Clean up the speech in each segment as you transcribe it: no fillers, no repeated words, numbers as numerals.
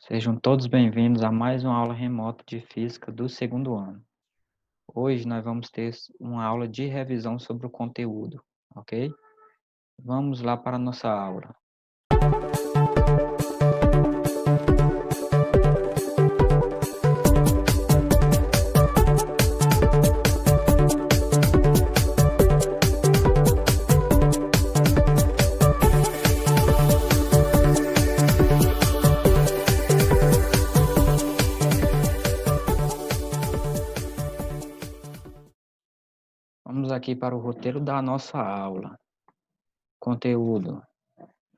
Sejam todos bem-vindos a mais uma aula remota de física do segundo ano. Hoje nós vamos ter uma aula de revisão sobre o conteúdo, ok? Vamos lá para a nossa aula. Vamos aqui para o roteiro da nossa aula. Conteúdo: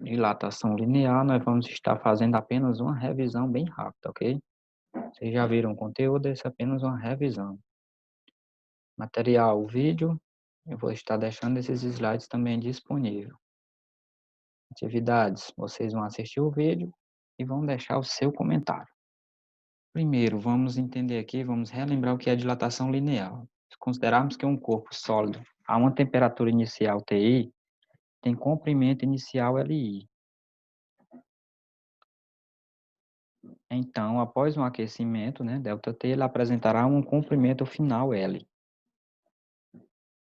dilatação linear. Nós vamos estar fazendo apenas uma revisão bem rápida, ok? Vocês já viram o conteúdo, esse é apenas uma revisão. Material, vídeo, eu vou estar deixando esses slides também disponível. Atividades, vocês vão assistir o vídeo e vão deixar o seu comentário. Primeiro, vamos entender aqui, vamos relembrar o que é dilatação linear. Se considerarmos que um corpo sólido a uma temperatura inicial Ti, tem comprimento inicial Li. Então, após um aquecimento, ΔT, ele apresentará um comprimento final L.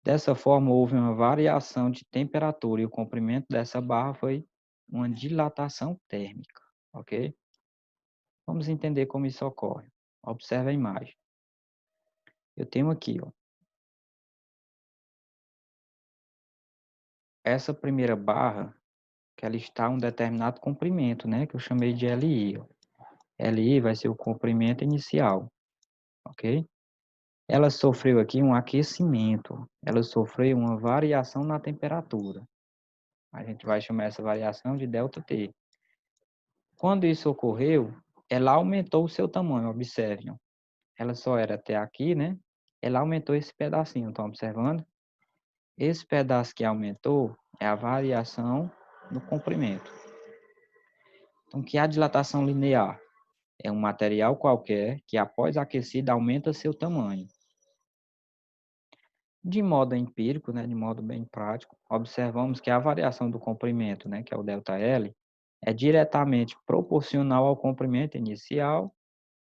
Dessa forma, houve uma variação de temperatura e o comprimento dessa barra foi uma dilatação térmica, ok? Vamos entender como isso ocorre. Observe a imagem. Eu tenho aqui, essa primeira barra, que ela está a um determinado comprimento, que eu chamei de Li. Li vai ser o comprimento inicial, ok? Ela sofreu aqui um aquecimento, ela sofreu uma variação na temperatura. A gente vai chamar essa variação de ΔT. Quando isso ocorreu, ela aumentou o seu tamanho, observem. Ela só era até aqui, Ela aumentou esse pedacinho, estão observando? Esse pedaço que aumentou é a variação no comprimento. Então, o que é a dilatação linear? É um material qualquer que, após aquecido, aumenta seu tamanho. De modo empírico, de modo bem prático, observamos que a variação do comprimento, que é o ΔL, é diretamente proporcional ao comprimento inicial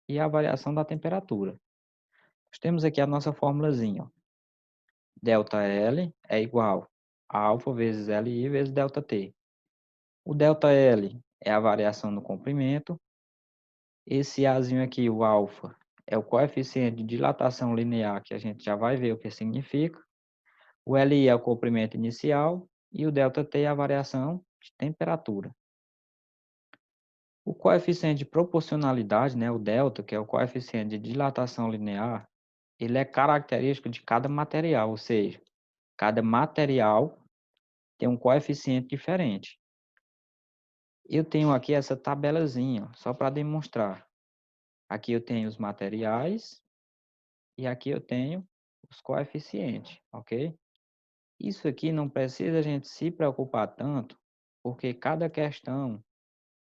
e à variação da temperatura. Nós temos aqui a nossa formulazinha. ΔL é igual a alfa vezes Li vezes ΔT. O ΔL é a variação no comprimento. Esse Azinho aqui, o alfa, é o coeficiente de dilatação linear, que a gente já vai ver o que significa. O Li é o comprimento inicial e o ΔT é a variação de temperatura. O coeficiente de proporcionalidade, o delta, que é o coeficiente de dilatação linear, ele é característico de cada material, ou seja, cada material tem um coeficiente diferente. Eu tenho aqui essa tabelazinha, só para demonstrar. Aqui eu tenho os materiais e aqui eu tenho os coeficientes, ok? Isso aqui não precisa a gente se preocupar tanto, porque cada questão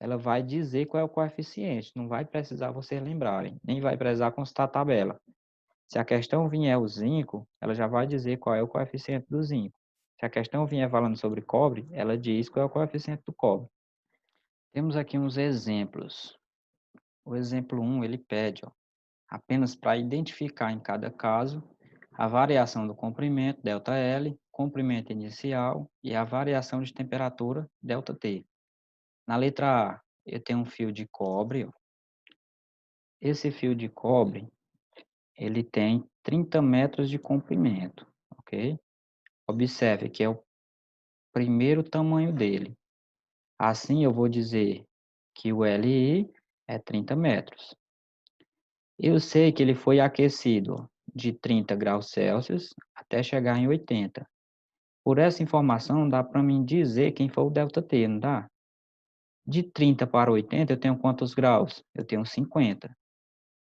ela vai dizer qual é o coeficiente, não vai precisar vocês lembrarem, nem vai precisar constar a tabela. Se a questão vier o zinco, ela já vai dizer qual é o coeficiente do zinco. Se a questão vier falando sobre cobre, ela diz qual é o coeficiente do cobre. Temos aqui uns exemplos. O exemplo 1, ele pede, apenas para identificar em cada caso a variação do comprimento, ΔL, comprimento inicial e a variação de temperatura, ΔT. Na letra A, eu tenho um fio de cobre. Esse fio de cobre, ele tem 30 metros de comprimento, ok? Observe que é o primeiro tamanho dele. Assim, eu vou dizer que o Li é 30 metros. Eu sei que ele foi aquecido de 30 graus Celsius até chegar em 80. Por essa informação, dá para mim dizer quem foi o ΔT, não dá? De 30 para 80, eu tenho quantos graus? Eu tenho 50.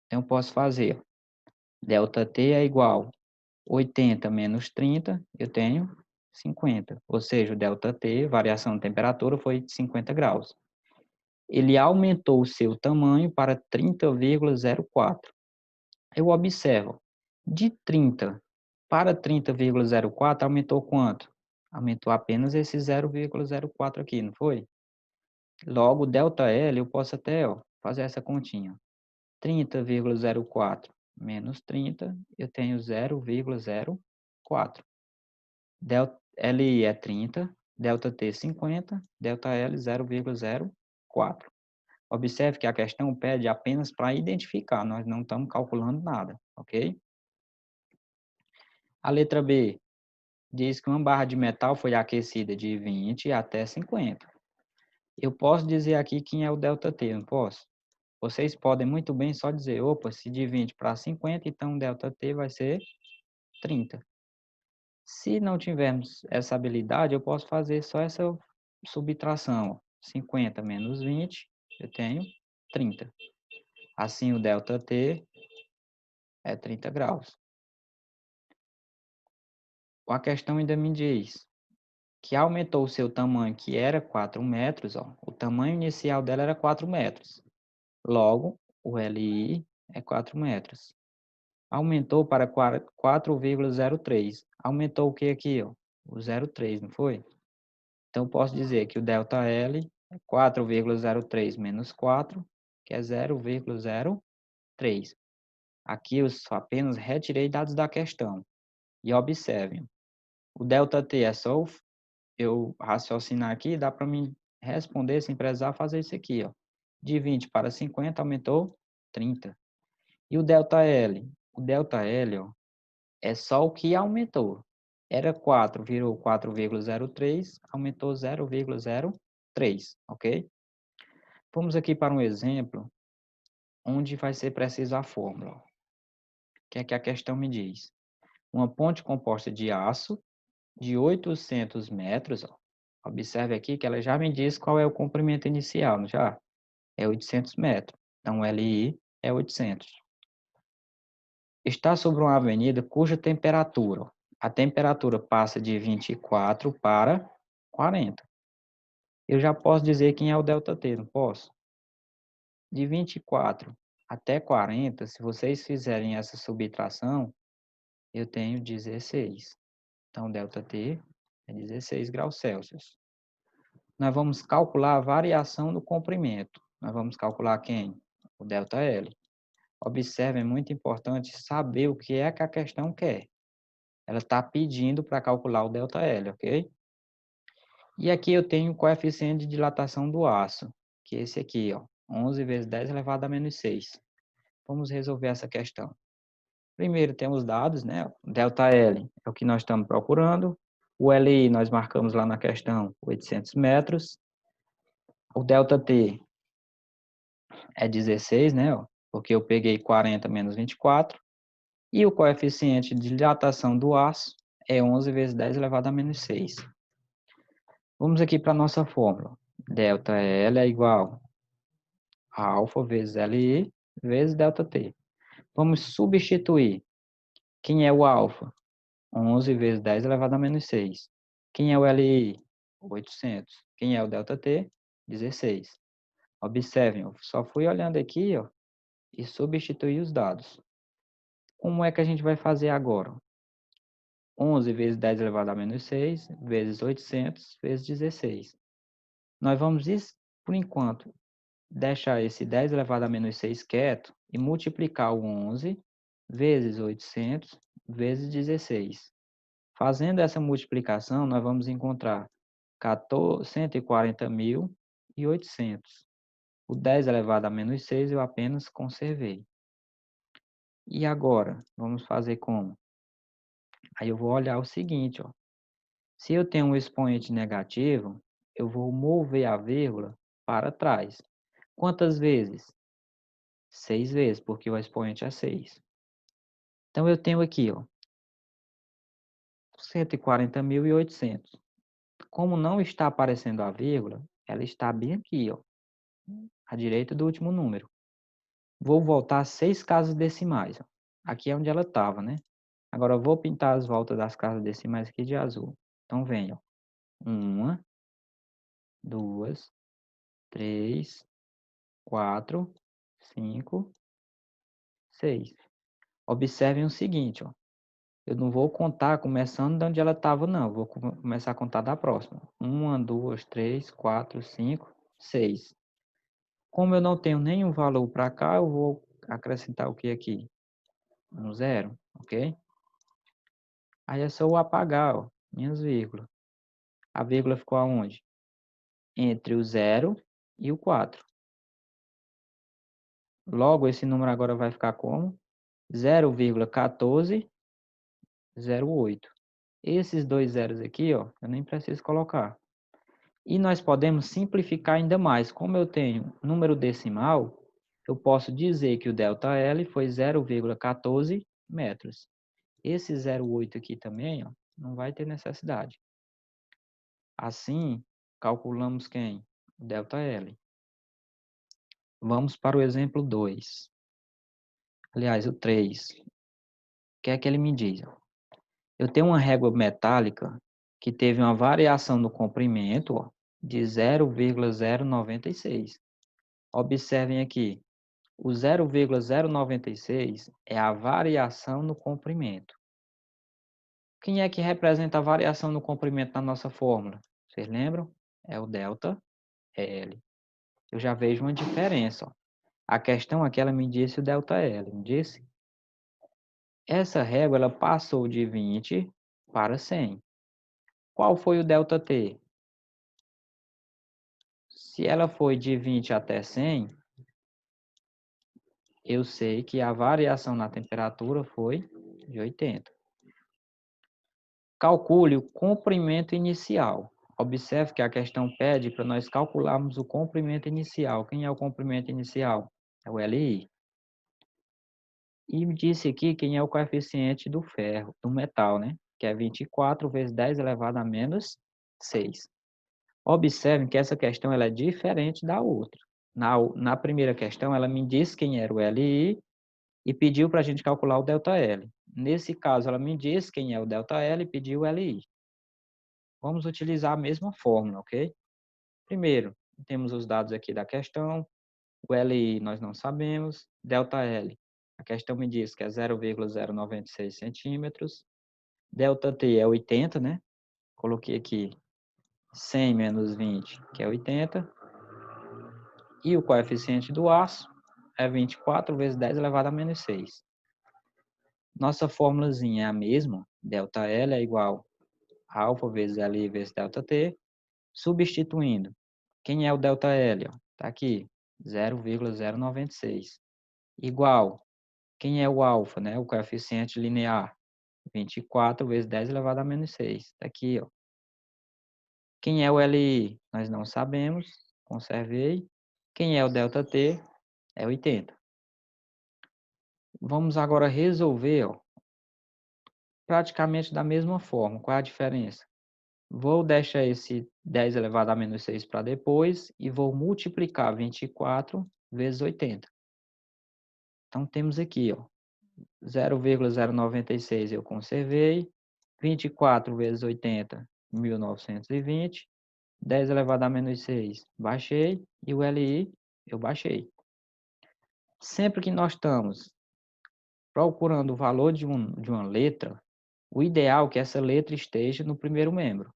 Então, eu posso fazer ΔT é igual 80 menos 30, eu tenho 50. Ou seja, o ΔT, variação de temperatura, foi de 50 graus. Ele aumentou o seu tamanho para 30,04. Eu observo, de 30 para 30,04 aumentou quanto? Aumentou apenas esse 0,04 aqui, não foi? Logo, ΔL eu posso até fazer essa continha. 30,04 menos 30, eu tenho 0,04. LI é 30, ΔT 50, ΔL 0,04. Observe que a questão pede apenas para identificar, nós não estamos calculando nada, ok? A letra B diz que uma barra de metal foi aquecida de 20 até 50. Eu posso dizer aqui quem é o ΔT, não posso? Vocês podem muito bem só dizer, opa, se de 20 para 50, então o ΔT vai ser 30. Se não tivermos essa habilidade, eu posso fazer só essa subtração. 50 menos 20, eu tenho 30. Assim, o ΔT é 30 graus. A questão ainda me diz que aumentou o seu tamanho, que era 4 metros, ó, o tamanho inicial dela era 4 metros. Logo, o LI é 4 metros. Aumentou para 4,03. Aumentou o que aqui, ó? O 0,3, não foi? Então, posso dizer que o ΔL é 4,03 menos 4, que é 0,03. Aqui eu só apenas retirei dados da questão. E observem, o ΔT é só eu raciocinar aqui, dá para mim responder sem precisar fazer isso aqui, ó. De 20 para 50 aumentou 30. E o ΔL? O ΔL, ó, é só o que aumentou. Era 4, virou 4,03, aumentou 0,03, ok? Vamos aqui para um exemplo onde vai ser preciso a fórmula. O que é que a questão me diz? Uma ponte composta de aço de 800 metros, ó. Observe aqui que ela já me diz qual é o comprimento inicial, não já? É 800 metros. Então, LI é 800. Está sobre uma avenida cuja temperatura, ó, a temperatura passa de 24 para 40. Eu já posso dizer quem é o ΔT, não posso? De 24 até 40, se vocês fizerem essa subtração, eu tenho 16. Então, ΔT é 16 graus Celsius. Nós vamos calcular a variação do comprimento. Nós vamos calcular quem? O ΔL. Observe, é muito importante saber o que é que a questão quer. Ela está pedindo para calcular o ΔL, ok? E aqui eu tenho o coeficiente de dilatação do aço, que é esse aqui, ó, 11 vezes 10 elevado a menos 6. Vamos resolver essa questão. Primeiro temos dados, né? ΔL é o que nós estamos procurando. O LI nós marcamos lá na questão 800 metros. O ΔT é 16, né? Porque eu peguei 40 menos 24. E o coeficiente de dilatação do aço é 11 vezes 10 elevado a menos 6. Vamos aqui para a nossa fórmula. ΔL é igual a alfa vezes LI vezes ΔT. Vamos substituir. Quem é o alfa? 11 vezes 10 elevado a menos 6. Quem é o LI? 800. Quem é o ΔT? 16. Observem, eu só fui olhando aqui, ó, e substituir os dados. Como é que a gente vai fazer agora? 11 vezes 10 elevado a menos 6, vezes 800, vezes 16. Nós vamos, por enquanto, deixar esse 10 elevado a menos 6 quieto e multiplicar o 11 vezes 800, vezes 16. Fazendo essa multiplicação, nós vamos encontrar 140.800. O 10 elevado a menos 6 eu apenas conservei. E agora, vamos fazer como? Aí eu vou olhar o seguinte, ó. Se eu tenho um expoente negativo, eu vou mover a vírgula para trás. Quantas vezes? 6 vezes, porque o expoente é 6. Então, eu tenho aqui, ó, 140.800. Como não está aparecendo a vírgula, ela está bem aqui, ó, à direita do último número. Vou voltar 6 casas decimais. Ó. Aqui é onde ela estava, né? Agora, eu vou pintar as voltas das casas decimais aqui de azul. Então, vem, ó. 1, 2, 3, 4, 5, 6. Observem o seguinte, ó. Eu não vou contar começando de onde ela estava, não. Eu vou começar a contar da próxima. 1, 2, 3, 4, 5, 6. Como eu não tenho nenhum valor para cá, eu vou acrescentar o que aqui? Um zero, ok? Aí é só eu apagar, ó, minhas vírgulas. A vírgula ficou aonde? Entre o zero e o 4. Logo, esse número agora vai ficar como? 0,1408. Esses dois zeros aqui, ó, eu nem preciso colocar. E nós podemos simplificar ainda mais. Como eu tenho número decimal, eu posso dizer que o ΔL foi 0,14 metros. Esse 0,8 aqui também, ó, não vai ter necessidade. Assim, calculamos quem? O ΔL. Vamos para o exemplo 2. Aliás, o 3. O que é que ele me diz? Eu tenho uma régua metálica que teve uma variação no comprimento, ó, de 0,096. Observem aqui, o 0,096 é a variação no comprimento. Quem é que representa a variação no comprimento na nossa fórmula? Vocês lembram? É o ΔL. Eu já vejo uma diferença, ó. A questão aqui, ela me disse o ΔL, me disse? Essa régua, ela passou de 20 para 100. Qual foi o ΔT? Se ela foi de 20 até 100, eu sei que a variação na temperatura foi de 80. Calcule o comprimento inicial. Observe que a questão pede para nós calcularmos o comprimento inicial. Quem é o comprimento inicial? É o LI. E me disse aqui quem é o coeficiente do ferro, do metal, né? Que é 24 vezes 10 elevado a menos 6. Observe que essa questão ela é diferente da outra. Na primeira questão, ela me disse quem era o LI e pediu para a gente calcular o ΔL. Nesse caso, ela me disse quem é o ΔL e pediu o LI. Vamos utilizar a mesma fórmula, ok? Primeiro, temos os dados aqui da questão. O LI nós não sabemos. ΔL, a questão me diz que é 0,096 centímetros. ΔT é 80, né? Coloquei aqui 100 menos 20, que é 80. E o coeficiente do aço é 24 vezes 10 elevado a menos 6. Nossa fórmulazinha é a mesma. ΔL é igual a alfa vezes LI vezes ΔT. Substituindo, quem é o ΔL? Está aqui, 0,096. Igual, quem é o alfa, né? O coeficiente linear? 24 vezes 10 elevado a menos 6. Está aqui, ó. Quem é o LI? Nós não sabemos. Conservei. Quem é o ΔT? É 80. Vamos agora resolver, ó, praticamente da mesma forma. Qual é a diferença? Vou deixar esse 10 elevado a menos 6 para depois e vou multiplicar 24 vezes 80. Então, temos aqui, ó, 0,096 eu conservei, 24 vezes 80, 1920, 10 elevado a menos 6, baixei, e o LI eu baixei. Sempre que nós estamos procurando o valor de uma letra, o ideal é que essa letra esteja no primeiro membro. O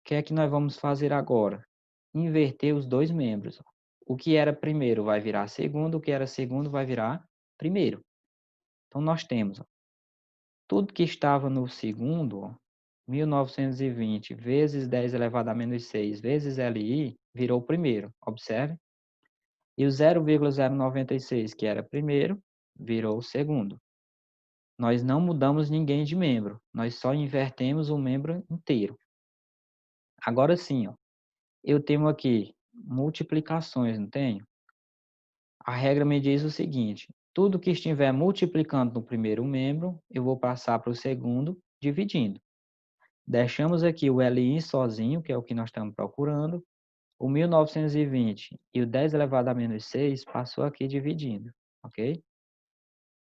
que é que nós vamos fazer agora? Inverter os dois membros. O que era primeiro vai virar segundo, o que era segundo vai virar primeiro. Então, nós temos tudo que estava no segundo, 1920 vezes 10 elevado a menos 6 vezes LI, virou primeiro, observe. E o 0,096, que era primeiro, virou segundo. Nós não mudamos ninguém de membro, nós só invertemos o membro inteiro. Agora sim, ó, eu tenho aqui multiplicações, não tenho? A regra me diz o seguinte, tudo que estiver multiplicando no primeiro membro, eu vou passar para o segundo, dividindo. Deixamos aqui o LI sozinho, que é o que nós estamos procurando. O 1920 e o 10 elevado a menos 6 passou aqui dividindo, ok?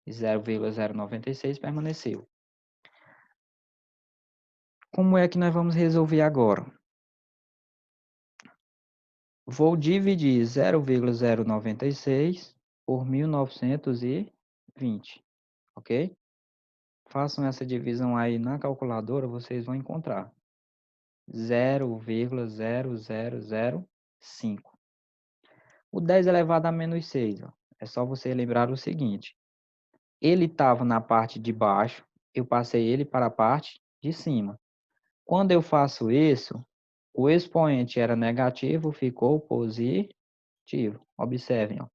E 0,096 permaneceu. Como é que nós vamos resolver agora? Vou dividir 0,096 por 1920, ok? Façam essa divisão aí na calculadora, vocês vão encontrar 0,0005. O 10 elevado a menos 6, ó, é só você lembrar o seguinte: ele estava na parte de baixo, eu passei ele para a parte de cima. Quando eu faço isso, o expoente era negativo, ficou positivo. Observem, ó.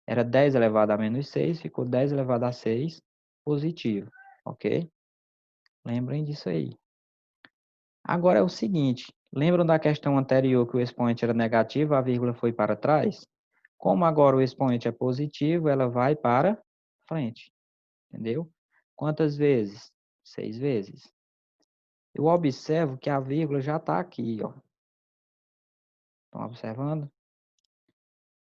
Era 10 elevado a menos 6, ficou 10 elevado a 6 positivo, ok? Lembrem disso aí. Agora é o seguinte, lembram da questão anterior que o expoente era negativo, a vírgula foi para trás? Como agora o expoente é positivo, ela vai para frente, entendeu? Quantas vezes? 6 vezes. Eu observo que a vírgula já está aqui, ó. Estão observando?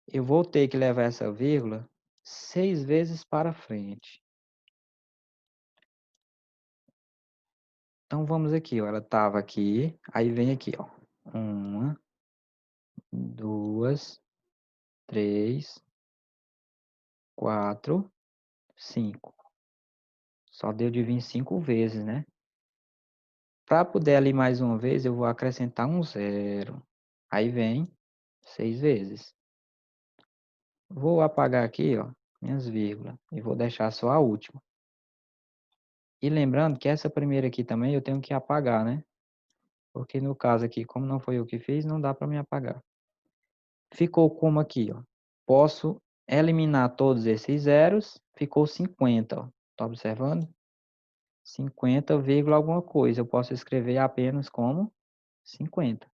Eu vou ter que levar essa vírgula 6 vezes para frente. Então vamos aqui, ó. Ela estava aqui, aí vem aqui, ó. 1, 2, 3, 4, 5. Só deu de vir 5 vezes, né? Para poder ali mais uma vez, eu vou acrescentar um zero. Aí vem 6 vezes. Vou apagar aqui, ó, minhas vírgulas. E vou deixar só a última. E lembrando que essa primeira aqui também eu tenho que apagar, né? Porque no caso aqui, como não foi eu que fiz, não dá para me apagar. Ficou como aqui, ó. Posso eliminar todos esses zeros. Ficou 50, ó. Tá observando? 50, alguma coisa. Eu posso escrever apenas como 50.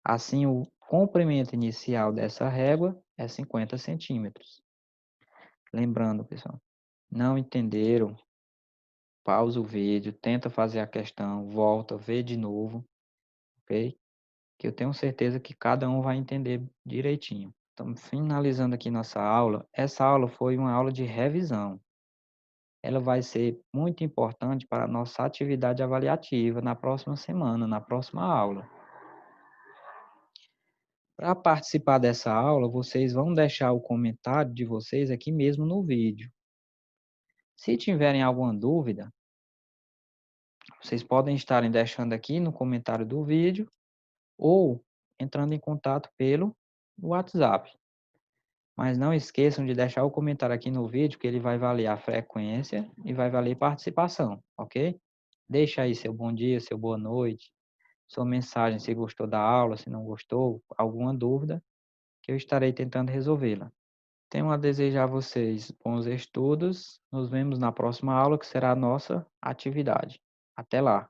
Assim, o comprimento inicial dessa régua é 50 centímetros. Lembrando, pessoal, não entenderam? Pausa o vídeo, tenta fazer a questão, volta, vê de novo, ok? Que eu tenho certeza que cada um vai entender direitinho. Estamos finalizando aqui nossa aula. Essa aula foi uma aula de revisão. Ela vai ser muito importante para a nossa atividade avaliativa na próxima semana, na próxima aula. Para participar dessa aula, vocês vão deixar o comentário de vocês aqui mesmo no vídeo. Se tiverem alguma dúvida, vocês podem estarem deixando aqui no comentário do vídeo ou entrando em contato pelo WhatsApp. Mas não esqueçam de deixar o comentário aqui no vídeo, que ele vai valer a frequência e vai valer participação, ok? Deixa aí seu bom dia, seu boa noite, sua mensagem se gostou da aula, se não gostou, alguma dúvida, que eu estarei tentando resolvê-la. Tenho a desejar a vocês bons estudos. Nos vemos na próxima aula, que será a nossa atividade. Até lá!